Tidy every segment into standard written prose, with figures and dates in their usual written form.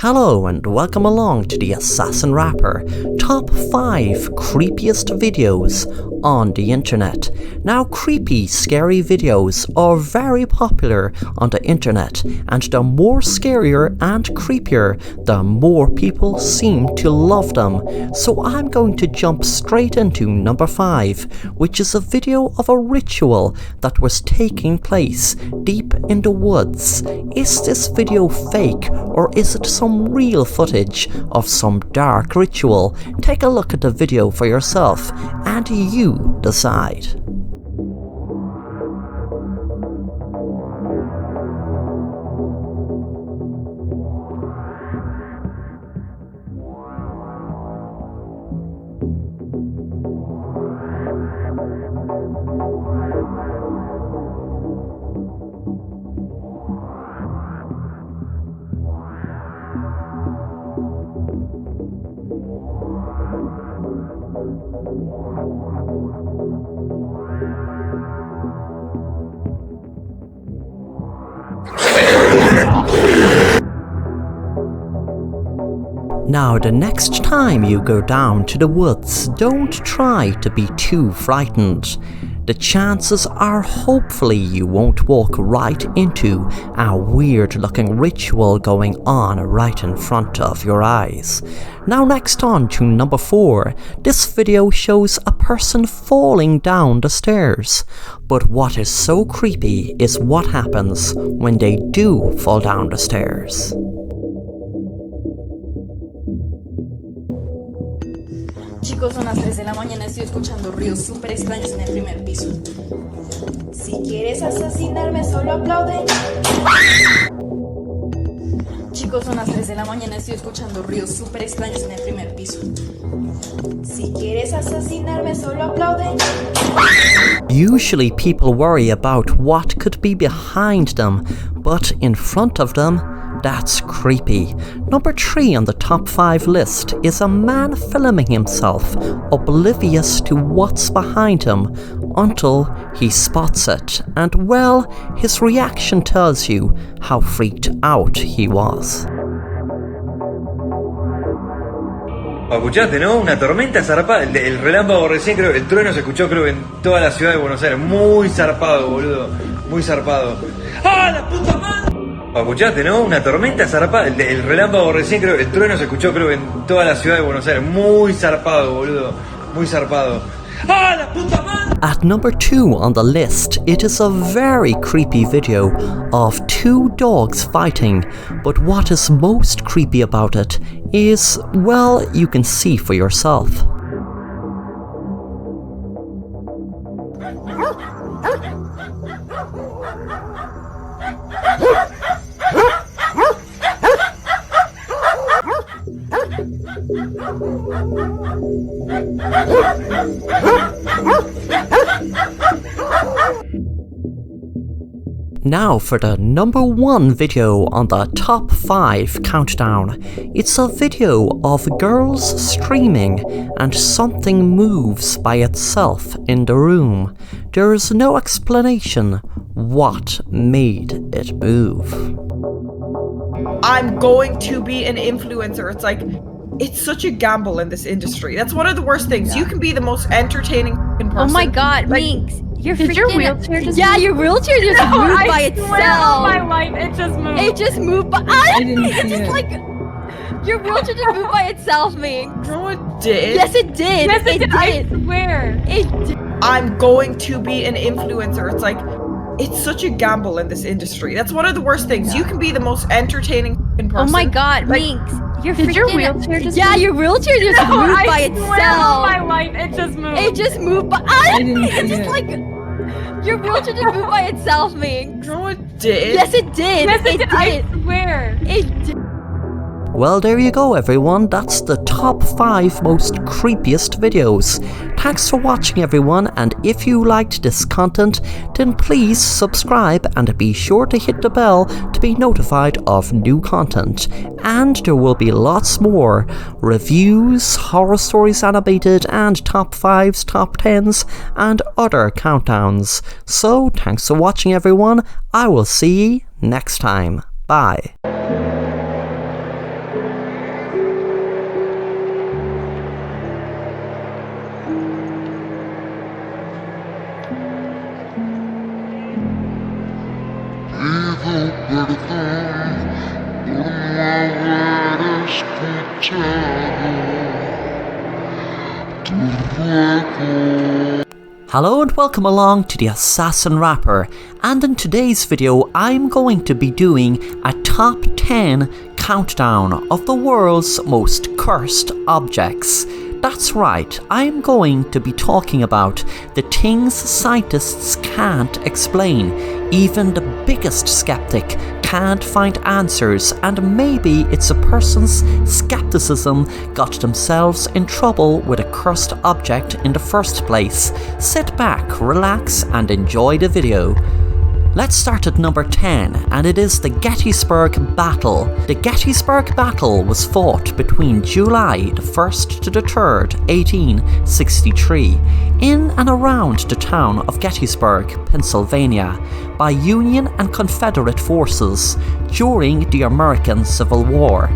Hello and welcome along to the Assassin Rapper Top 5 Creepiest Videos on the Internet. Now, creepy, scary videos are very popular on the Internet, and the more scarier and creepier, the more people seem to love them. So I'm going to jump straight into number 5, which is a video of a ritual that was taking place deep in the woods. Is this video fake, or is it some real footage of some dark ritual? Take a look at the video for yourself and you decide. Now, the next time you go down to the woods, don't try to be too frightened. The chances are hopefully you won't walk right into a weird looking ritual going on right in front of your eyes. Now, next on to number 4. This video shows a person falling down the stairs. But what is so creepy is what happens when they do fall down the stairs. Chicos, son las 3 de la mañana, estoy escuchando ruidos súper extraños en el primer piso. Si quieres asesinarme, solo aplaude. Chicos, son las 3 de la mañana, estoy escuchando ruidos súper extraños en el primer piso. Si quieres asesinarme, solo aplaude. Usually people worry about what could be behind them, but in front of them, that's creepy. Number 3 on the top 5 list is a man filming himself, oblivious to what's behind him, until he spots it, and well, his reaction tells you how freaked out he was. Escuchaste, ¿no? Una tormenta zarpada, el relámpago recién, creo, el trueno se escuchó, creo, en toda la ciudad de Buenos Aires. Muy zarpado, boludo, muy zarpado. ¡Ah, la puta madre! Escuchaste, ¿no? Una tormenta zarpada, el relámpago recién, creo, el trueno se escuchó, creo, en toda la ciudad de Buenos Aires. Muy zarpado, boludo, muy zarpado. ¡Ah, la puta madre! At number 2 on the list, it is a very creepy video of 2 dogs fighting, but what is most creepy about it is, well, you can see for yourself. Now for the number 1 video on the top 5 countdown. It's a video of girls streaming and something moves by itself in the room. There is no explanation what made it move. I'm going to be an influencer. It's like, it's such a gamble in this industry. That's one of the worst things. You can be the most entertaining person. Oh my god, like, Minx! Your wheelchair just moved? Your wheelchair just moved by itself. On my life, it just moved. It just moved by. I didn't see just it. like your wheelchair just moved by itself, Minx. No, it did. Yes, it did. Yes, it did. I did. swear. It did. I'm going to be an influencer. It's like, it's such a gamble in this industry. That's one of the worst things. You can be the most entertaining person. Oh my god, like, Minx! Your wheelchair just moved? your wheelchair just moved by I swear on itself. my life, it just moved. It just moved by. I didn't see It's just it. like your wheelchair just moved by itself, Minx. No, it did. Yes, it did. Yes, it did. I did. swear. It did. Well, there you go everyone, that's the top 5 most creepiest videos. Thanks for watching everyone, and if you liked this content, then please subscribe and be sure to hit the bell to be notified of new content. And there will be lots more reviews, horror stories animated, and top 5s, top 10s, and other countdowns. So thanks for watching everyone, I will see you next time. Bye. Hello and welcome along to the Assassin Rapper, and in today's video I'm going to be doing a top 10 countdown of the world's most cursed objects. That's right, I'm going to be talking about the things scientists can't explain. Even the biggest skeptic can't find answers, and maybe it's a person's skepticism got themselves in trouble with a cursed object in the first place. Sit back, relax, and enjoy the video. Let's start at number 10, and it is the Gettysburg Battle. The Gettysburg Battle was fought between July the 1st to the 3rd, 1863, in and around the town of Gettysburg, Pennsylvania, by Union and Confederate forces during the American Civil War.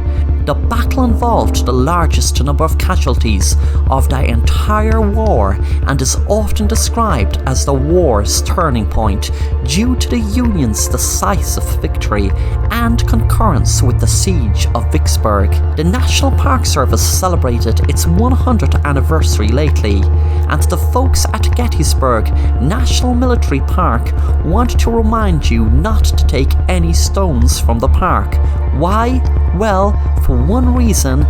The battle involved the largest number of casualties of the entire war and is often described as the war's turning point due to the Union's decisive victory and concurrence with the siege of Vicksburg. The National Park Service celebrated its 100th anniversary lately, and the folks at Gettysburg National Military Park want to remind you not to take any stones from the park. Why? Well, for one reason,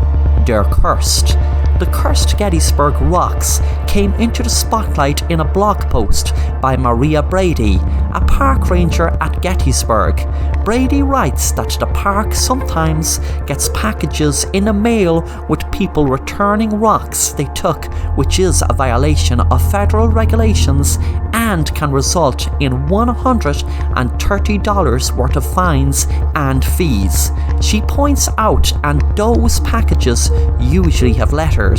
they're cursed. The cursed Gettysburg rocks came into the spotlight in a blog post by Maria Brady, a park ranger at Gettysburg. Brady writes that the park sometimes gets packages in the mail with people returning rocks they took, which is a violation of federal regulations and can result in $130 worth of fines and fees. She points out, and those packages usually have letters.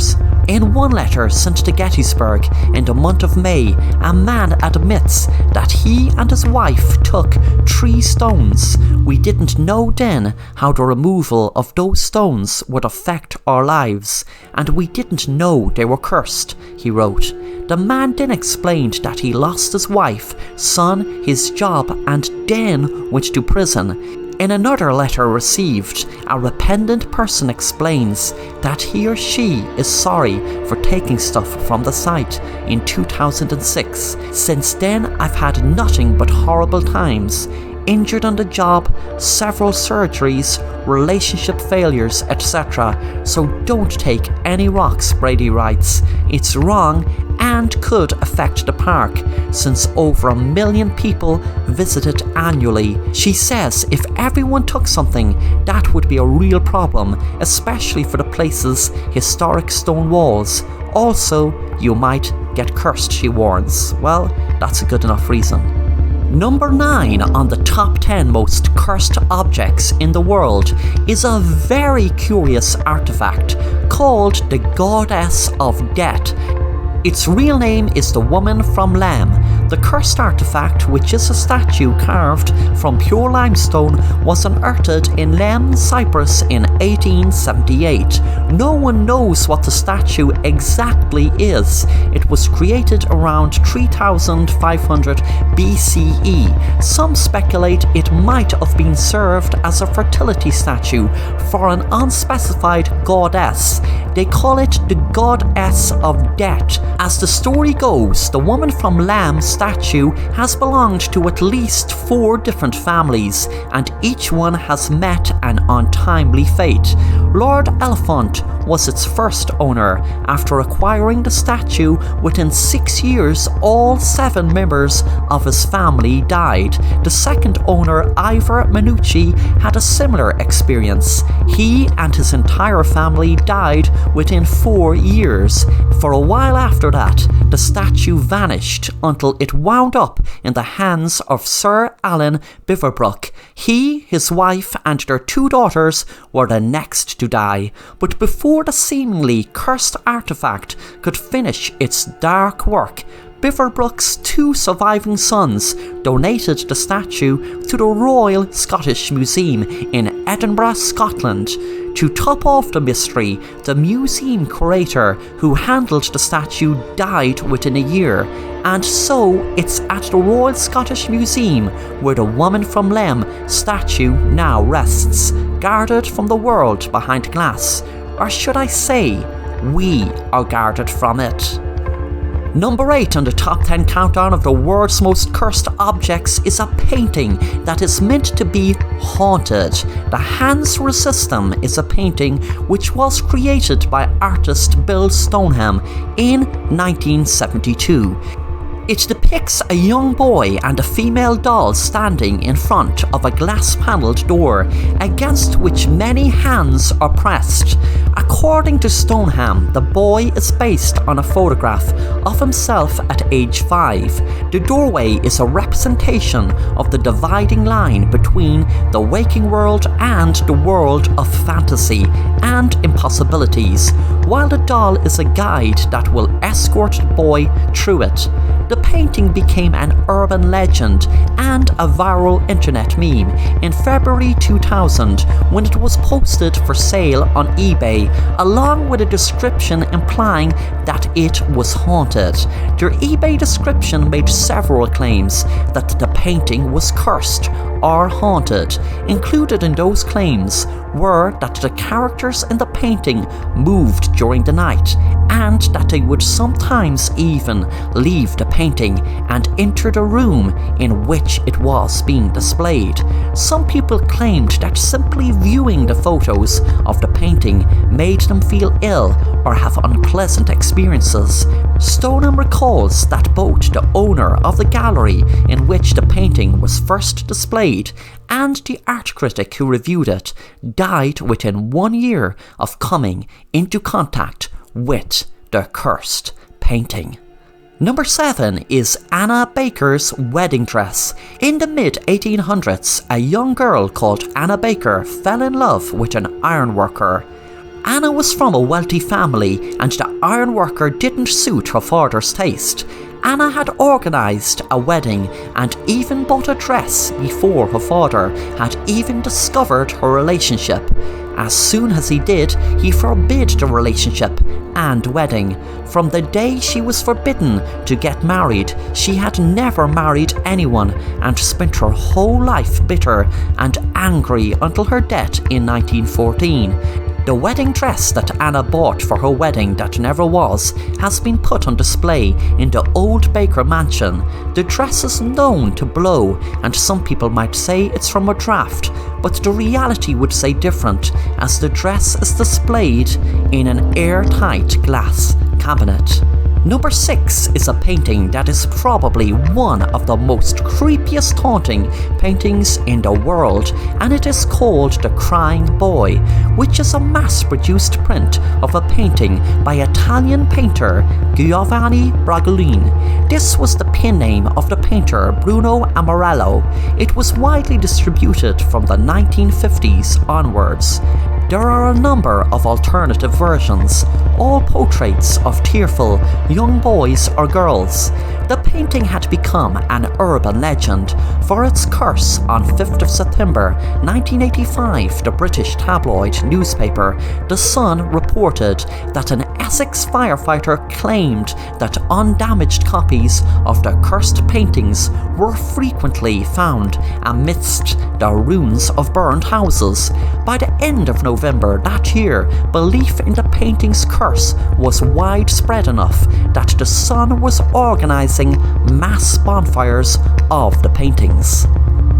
In one letter sent to Gettysburg in the month of May, a man admits that he and his wife took 3 stones. We didn't know then how the removal of those stones would affect our lives, and we didn't know they were cursed, he wrote. The man then explained that he lost his wife, son, his job, and then went to prison. In another letter received, a repentant person explains that he or she is sorry for taking stuff from the site in 2006. Since then, I've had nothing but horrible times. Injured on the job, several surgeries, relationship failures, etc. So don't take any rocks, Brady writes. It's wrong and could affect the park, since over 1 million people visit it annually. She says if everyone took something, that would be a real problem, especially for the place's historic stone walls. Also, you might get cursed, she warns. Well, that's a good enough reason. Number 9 on the top 10 most cursed objects in the world is a very curious artifact called the Goddess of Death. Its real name is the Woman from Lam. The cursed artifact, which is a statue carved from pure limestone, was unearthed in Lam, Cyprus in 1878. No one knows what the statue exactly is. It was created around 3500 BCE. Some speculate it might have been served as a fertility statue for an unspecified goddess. They call it the Goddess of Death. As the story goes, the Woman from Lam statue has belonged to at least 4 different families, and each one has met an untimely fate. Lord Elephant was its first owner. After acquiring the statue, within 6 years, all 7 members of his family died. The second owner, Ivor Minucci, had a similar experience. He and his entire family died within 4 years. For a while after that, the statue vanished until it wound up in the hands of Sir Alan Beaverbrook. He, his wife, and their 2 daughters were the next to die. But before the seemingly cursed artifact could finish its dark work, Beaverbrook's 2 surviving sons donated the statue to the Royal Scottish Museum in Edinburgh, Scotland. To top off the mystery, the museum curator who handled the statue died within a year, and so it's at the Royal Scottish Museum where the Woman from Lem statue now rests, guarded from the world behind glass. Or should I say, we are guarded from it. Number 8 on the top 10 countdown of the world's most cursed objects is a painting that is meant to be haunted. The Hans Resistum is a painting which was created by artist Bill Stoneham in 1972. It depicts a young boy and a female doll standing in front of a glass-panelled door, against which many hands are pressed. According to Stoneham, the boy is based on a photograph of himself at age 5. The doorway is a representation of the dividing line between the waking world and the world of fantasy and impossibilities, while the doll is a guide that will escort the boy through it. The painting became an urban legend and a viral internet meme in February 2000 when it was posted for sale on eBay, along with a description implying that it was haunted. Their eBay description made several claims that the painting was cursed or haunted. Included in those claims were that the characters in the painting moved during the night, and that they would sometimes even leave the painting and enter the room in which it was being displayed. Some people claimed that simply viewing the photos of the painting made them feel ill or have unpleasant experiences. Stoneham recalls that both the owner of the gallery in which the painting was first displayed and the art critic who reviewed it died within 1 year of coming into contact with the cursed painting. Number 7 is Anna Baker's wedding dress. In the mid-1800s, a young girl called Anna Baker fell in love with an ironworker. Anna was from a wealthy family, and the ironworker didn't suit her father's taste. Anna had organised a wedding and even bought a dress before her father had even discovered her relationship. As soon as he did, he forbid the relationship and wedding. From the day she was forbidden to get married, she had never married anyone and spent her whole life bitter and angry until her death in 1914. The wedding dress that Anna bought for her wedding that never was has been put on display in the old Baker mansion. The dress is known to blow, and some people might say it's from a draft, but the reality would say different, as the dress is displayed in an airtight glass cabinet. Number 6 is a painting that is probably one of the most creepiest haunting paintings in the world, and it is called The Crying Boy, which is a mass-produced print of a painting by Italian painter Giovanni Bragolin. This was the pen name of the painter Bruno Amarello. It was widely distributed from the 1950s onwards. There are a number of alternative versions, all portraits of tearful young boys or girls. The painting had become an urban legend for its curse. On 5th of September 1985, the British tabloid newspaper The Sun reported that an Essex firefighter claimed that undamaged copies of the cursed paintings were frequently found amidst the ruins of burned houses. By the end of November that year, belief in the painting's curse was widespread enough that The Sun was organising mass bonfires of the paintings.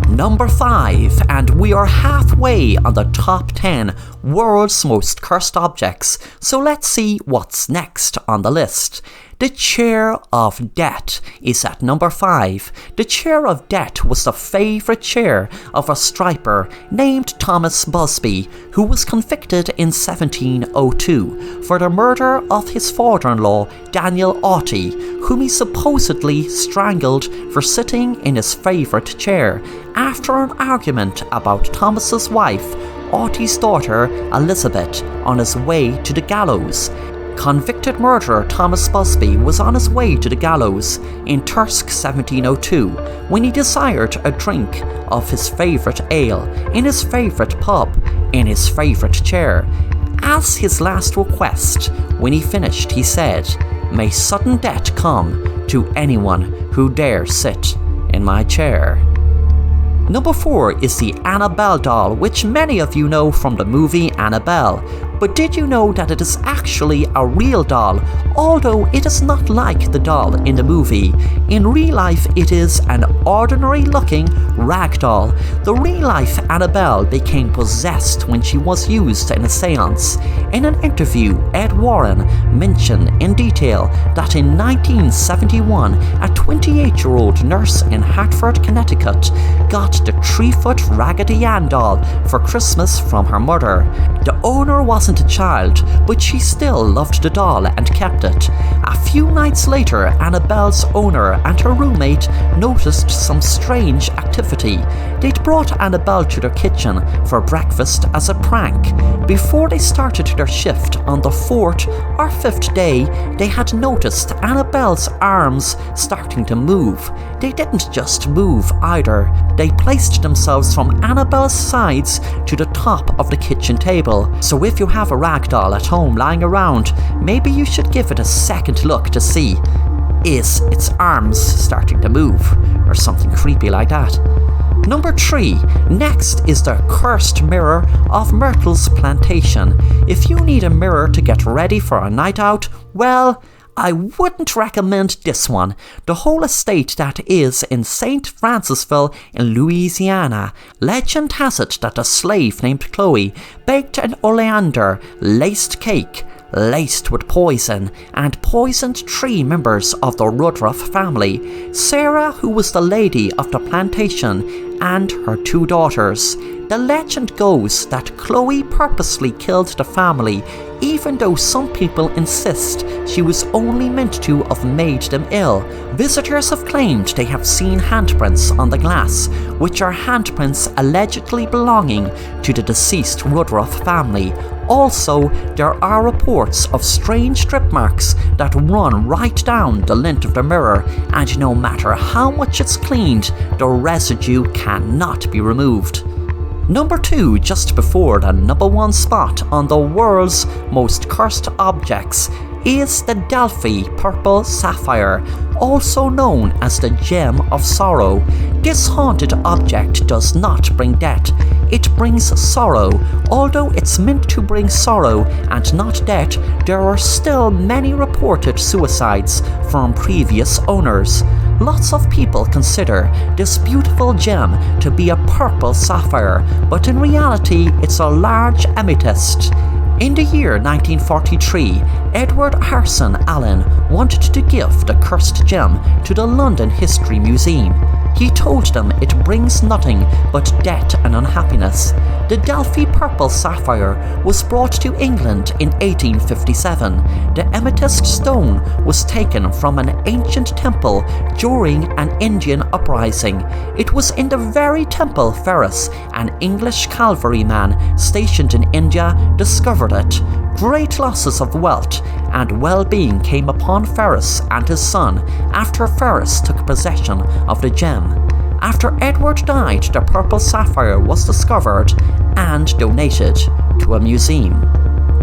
Number 5, and we are halfway on the top 10 world's most cursed objects, so let's see what's next on the list. The Chair of Death is at number 5. The Chair of Death was the favourite chair of a striper named Thomas Busby, who was convicted in 1702 for the murder of his father-in-law Daniel Aughty, whom he supposedly strangled for sitting in his favourite chair. After an argument about Thomas's wife, Aughty's daughter Elizabeth, on his way to the gallows. Convicted murderer Thomas Busby was on his way to the gallows in Thirsk 1702 when he desired a drink of his favourite ale in his favourite pub in his favourite chair. As his last request, when he finished, he said, "May sudden death come to anyone who dare sit in my chair." Number 4 is the Annabelle doll, which many of you know from the movie Annabelle. But did you know that it is actually a real doll, although it is not like the doll in the movie? In real life, it is an ordinary looking rag doll. The real life Annabelle became possessed when she was used in a seance. In an interview, Ed Warren mentioned in detail that in 1971, a 28-year-old nurse in Hartford, Connecticut, got the 3-foot Raggedy Ann doll for Christmas from her mother. The owner wasn't a child, but she still loved the doll and kept it. A few nights later, Annabelle's owner and her roommate noticed some strange activity. They'd brought Annabelle to their kitchen for breakfast as a prank. Before they started their shift on the 4th or 5th day, they had noticed Annabelle's arms starting to move. They didn't just move either. They placed themselves from Annabelle's sides to the top of the kitchen table. So if you have a rag doll at home lying around, maybe you should give it a second look to see, is its arms starting to move, or something creepy like that. Number 3. Next is the cursed mirror of Myrtle's plantation. If you need a mirror to get ready for a night out, well, I wouldn't recommend this one. The whole estate that is in St. Francisville in Louisiana. Legend has it that a slave named Chloe baked an oleander laced cake laced with poison and poisoned 3 members of the Woodruff family, Sarah, who was the lady of the plantation, and her 2 daughters. The legend goes that Chloe purposely killed the family, even though some people insist she was only meant to have made them ill. Visitors have claimed they have seen handprints on the glass, which are handprints allegedly belonging to the deceased Woodruff family. Also, there are reports of strange strip marks that run right down the length of the mirror, and no matter how much it's cleaned, the residue cannot be removed. Number 2, just before the number 1 spot on the world's most cursed objects, is the Delphi Purple Sapphire, also known as the Gem of Sorrow. This haunted object does not bring death, it brings sorrow. Although it's meant to bring sorrow and not death, there are still many reported suicides from previous owners. Lots of people consider this beautiful gem to be a purple sapphire, but in reality it's a large amethyst. In the year 1943, Edward Harrison Allen wanted to give the cursed gem to the London History Museum. He told them it brings nothing but death and unhappiness. The Delphi Purple Sapphire was brought to England in 1857. The amethyst stone was taken from an ancient temple during an Indian uprising. It was in the very temple Ferris, an English cavalryman stationed in India, discovered it. Great losses of wealth and well-being came upon Ferris and his son after Ferris took possession of the gem. After Edward died, the purple sapphire was discovered and donated to a museum.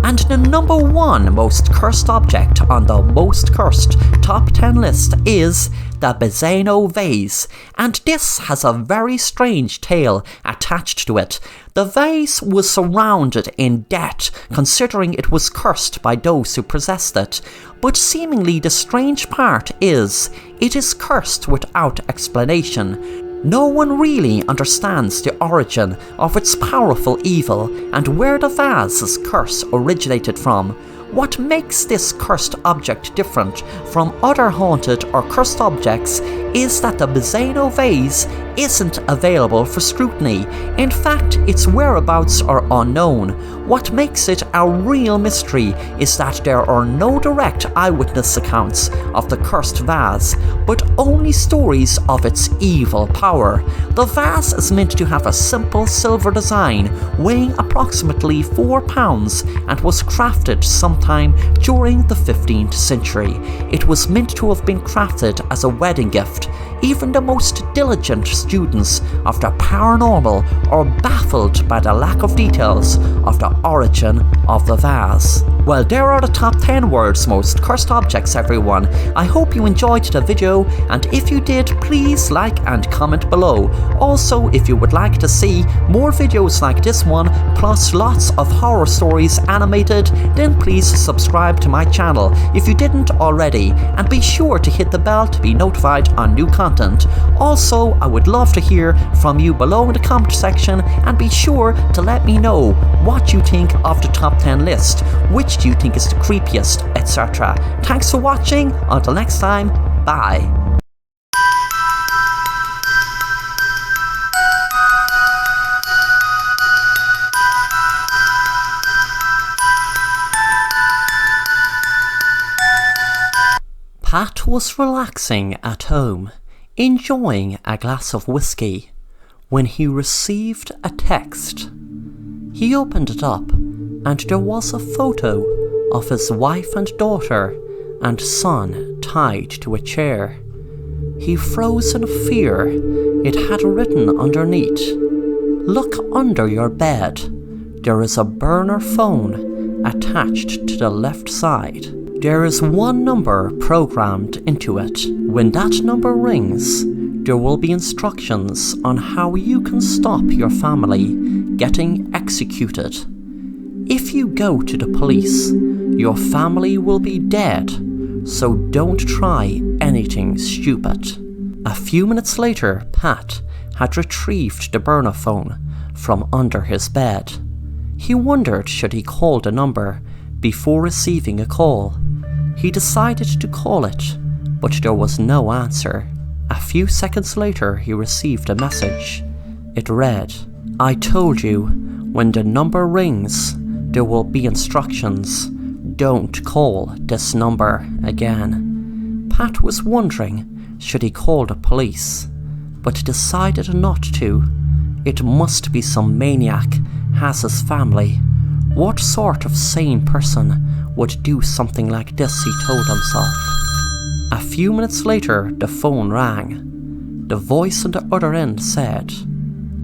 And the number 1 most cursed object on the most cursed top 10 list is the Bezano vase, and this has a very strange tale attached to it. The vase was surrounded in debt, considering it was cursed by those who possessed it. But seemingly the strange part is, it is cursed without explanation. No one really understands the origin of its powerful evil and where the vase's curse originated from. What makes this cursed object different from other haunted or cursed objects is that the Bezano vase isn't available for scrutiny. In fact, its whereabouts are unknown. What makes it a real mystery is that there are no direct eyewitness accounts of the cursed vase, but only stories of its evil power. The vase is meant to have a simple silver design, weighing approximately 4 pounds, and was crafted sometime during the 15th century. It was meant to have been crafted as a wedding gift. Even the most diligent students of the paranormal are baffled by the lack of details of the origin of the vase. Well, there are the top 10 world's most cursed objects, everyone. I hope you enjoyed the video, and if you did, please like and comment below. Also, if you would like to see more videos like this one, plus lots of horror stories animated, then please subscribe to my channel if you didn't already, and be sure to hit the bell to be notified on new content. Also, I would love to hear from you below in the comment section, and be sure to let me know what you think of the top 10 list, which do you think is the creepiest, etc. Thanks for watching, until next time, bye. Pat was relaxing at home, enjoying a glass of whiskey, when he received a text. He opened it up, and there was a photo of his wife and daughter and son tied to a chair. He froze in fear. It had written underneath, "Look under your bed. There is a burner phone attached to the left side. There is one number programmed into it. When that number rings, there will be instructions on how you can stop your family getting executed. If you go to the police, your family will be dead, so don't try anything stupid." A few minutes later, Pat had retrieved the burner phone from under his bed. He wondered should he call the number before receiving a call. He decided to call it, but there was no answer. A few seconds later, he received a message. It read, "I told you, when the number rings, there will be instructions. Don't call this number again." Pat was wondering, should he call the police, but decided not to. It must be some maniac has his family. What sort of sane person would do something like this, he told himself. A few minutes later, the phone rang. The voice on the other end said,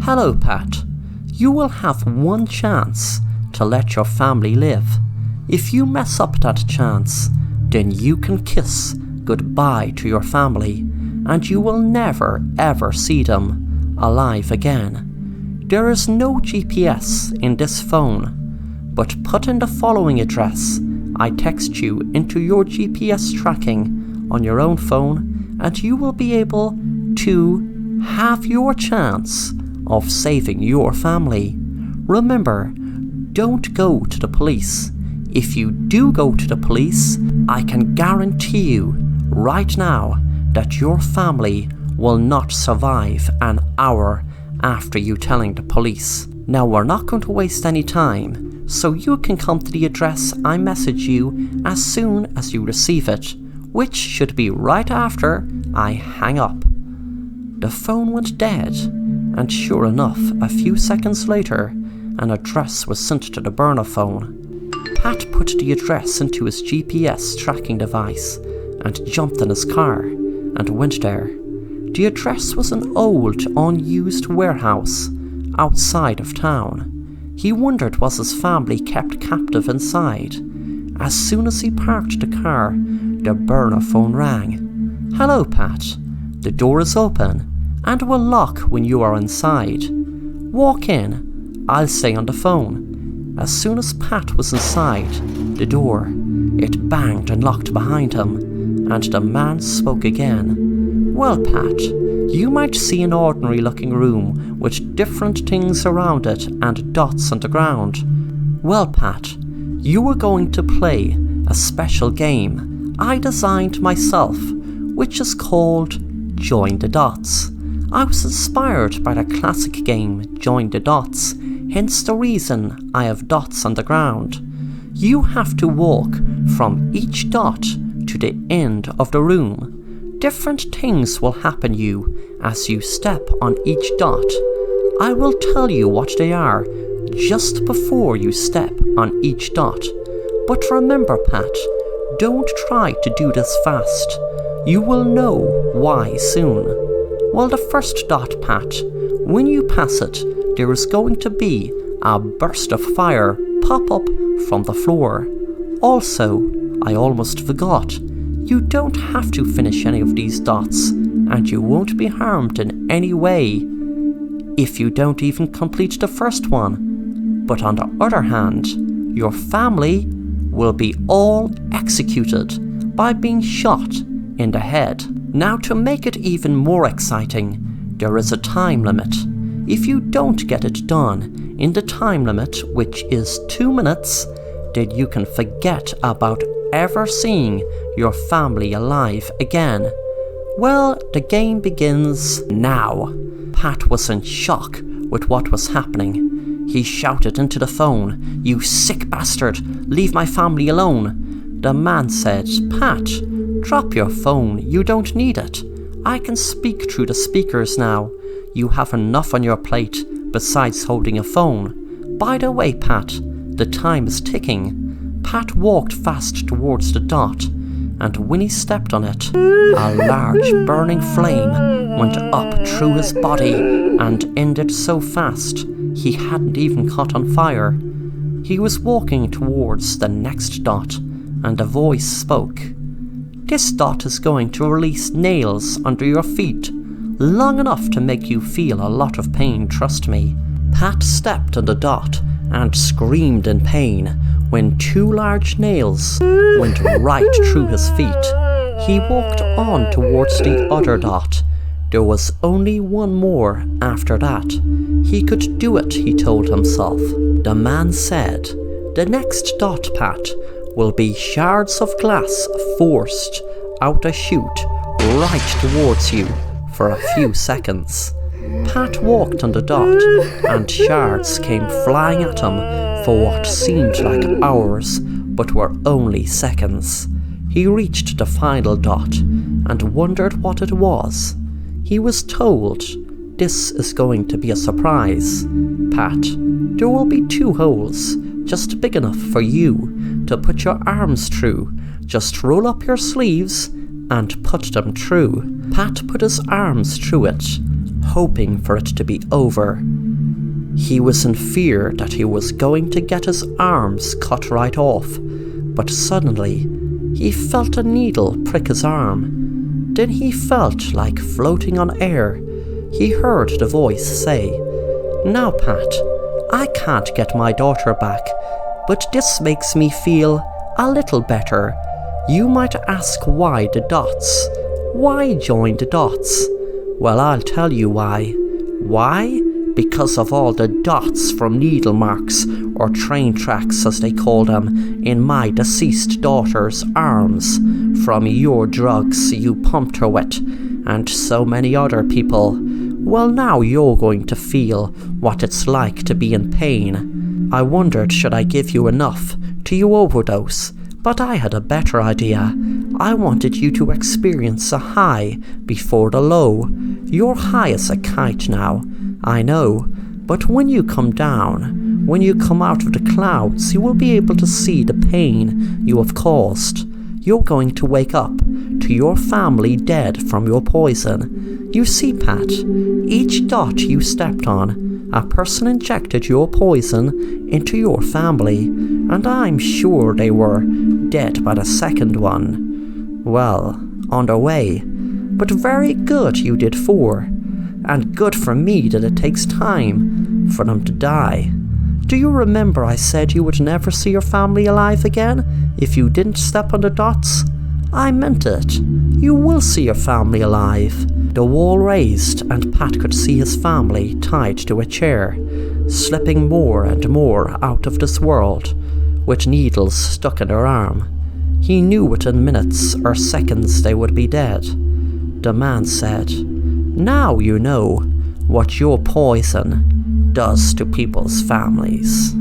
"Hello, Pat. You will have one chance to let your family live. If you mess up that chance, then you can kiss goodbye to your family, and you will never ever see them alive again. There is no GPS in this phone, but put in the following address I text you into your GPS tracking on your own phone, and you will be able to have your chance of saving your family. Remember, don't go to the police. If you do go to the police, I can guarantee you right now that your family will not survive an hour after you telling the police." Now, we're not going to waste any time, so you can come to the address I message you as soon as you receive it, which should be right after I hang up. The phone went dead, and sure enough, a few seconds later, an address was sent to the burner phone. Pat put the address into his GPS tracking device and jumped in his car and went there. The address was an old, unused warehouse outside of town. He wondered was his family kept captive inside. As soon as he parked the car, the burner phone rang. "Hello, Pat. The door is open and will lock when you are inside. Walk in. I'll stay on the phone." As soon as Pat was inside the door, it banged and locked behind him, and the man spoke again. "Well, Pat, you might see an ordinary looking room with different things around it and dots on the ground. Well, Pat, you were going to play a special game I designed myself, which is called Join the Dots. I was inspired by the classic game Join the Dots, hence the reason I have dots on the ground. You have to walk from each dot to the end of the room. Different things will happen you as you step on each dot. I will tell you what they are just before you step on each dot. But remember, Pat, don't try to do this fast. You will know why soon. Well, the first dot, Pat, when you pass it, there is going to be a burst of fire pop up from the floor. Also, I almost forgot, you don't have to finish any of these dots, and you won't be harmed in any way if you don't even complete the first one. But on the other hand, your family will be all executed by being shot in the head. Now, to make it even more exciting, there is a time limit. If you don't get it done in the time limit, which is 2 minutes, then you can forget about ever seeing your family alive again. Well, the game begins now. Pat was in shock with what was happening. He shouted into the phone, "You sick bastard, leave my family alone." The man said, "Pat, drop your phone, you don't need it. I can speak through the speakers now. You have enough on your plate besides holding a phone. By the way, Pat, the time is ticking." Pat walked fast towards the dot, and when he stepped on it, a large burning flame went up through his body and ended so fast he hadn't even caught on fire. He was walking towards the next dot, and a voice spoke. "This dot is going to release nails under your feet, long enough to make you feel a lot of pain, trust me." Pat stepped on the dot and screamed in pain when 2 large nails went right through his feet. He walked on towards the other dot. There was only one more after that. He could do it, he told himself. The man said, "The next dot, Pat, will be shards of glass forced out a chute right towards you for a few seconds." Pat walked on the dot, and shards came flying at him for what seemed like hours, but were only seconds. He reached the final dot, and wondered what it was. He was told, "This is going to be a surprise, Pat. There will be 2 holes, just big enough for you to put your arms through. Just roll up your sleeves and put them through." Pat put his arms through it, hoping for it to be over. He was in fear that he was going to get his arms cut right off, but suddenly he felt a needle prick his arm. Then he felt like floating on air. He heard the voice say, "Now, Pat, I can't get my daughter back, but this makes me feel a little better. You might ask why the dots? Why join the dots? Well, I'll tell you why. Why? Because of all the dots from needle marks, or train tracks as they call them, in my deceased daughter's arms, from your drugs you pumped her with, and so many other people. Well, now you're going to feel what it's like to be in pain. I wondered should I give you enough till you overdose, but I had a better idea. I wanted you to experience a high before the low. You're high as a kite now, I know, but when you come down, when you come out of the clouds, you will be able to see the pain you have caused. You're going to wake up to your family dead from your poison. You see, Pat, each dot you stepped on, a person injected your poison into your family, and I'm sure they were dead by the second one. Well, on their way, but very good you did 4. And good for me that it takes time for them to die. Do you remember I said you would never see your family alive again if you didn't step on the dots? I meant it. You will see your family alive. The wall raised, and Pat could see his family tied to a chair, slipping more and more out of this world, with needles stuck in their arm. He knew within minutes or seconds they would be dead. The man said, Now you know what your poison does to people's families.